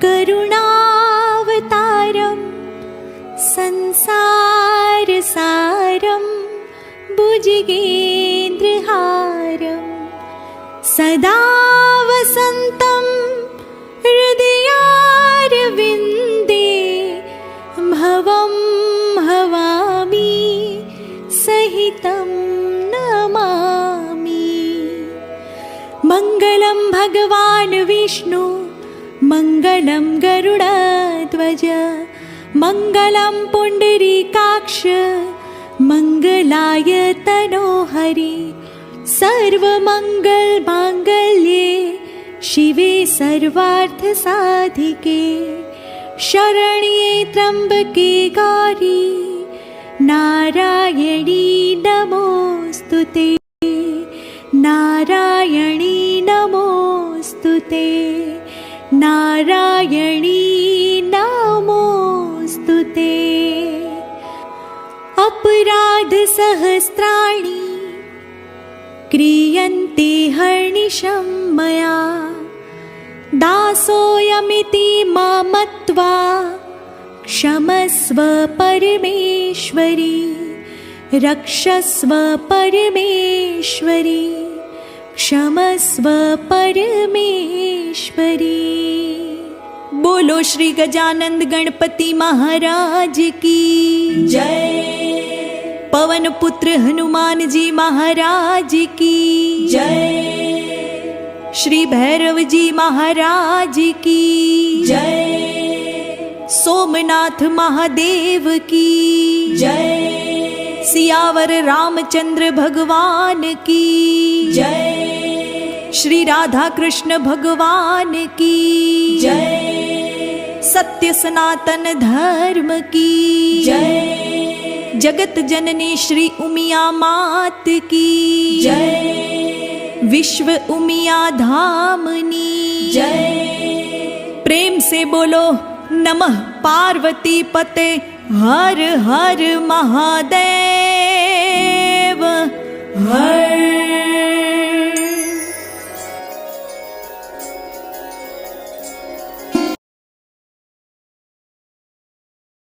करुणावतारं संसारसारं भुजगेन्द्रहारं सदा वसन्तं हृदयारविन्दे भवं भवामि सहितं नमामि। मङ्गलं भगवान् विष्णु मङ्गलं गरुडध्वज मङ्गलं पुण्डरीकाक्ष मङ्गलाय तनोहरि सर्वमङ्गलमाङ्गल्ये शिवे सर्वार्थसाधिके शरण्ये त्र्यम्बके गौरी नारायणी नमोऽस्तुते नारायणी नमोऽस्तुते नारायणी नमोऽस्तुते। अपराधसहस्राणि क्रियन्ते हर्निशं मया दासोऽयमिति मत्वा क्षमस्व परमेश्वरी रक्षस्व परमेश्वरी क्षमस्व परमेश्वरी। बोलो श्री गजानंद गणपति महाराज की जय। पवन पुत्र हनुमान जी महाराज की जय। श्री भैरव जी महाराज की जय। सोमनाथ महादेव की जय। सियावर रामचंद्र भगवान की जय। श्री राधा कृष्ण भगवान की जय। सत्य सनातन धर्म की जय। जगत जननी श्री उमिया मात की जय। विश्व उमिया धामनी जय। प्रेम से बोलो नमः पार्वती पते हर हर महादेव हर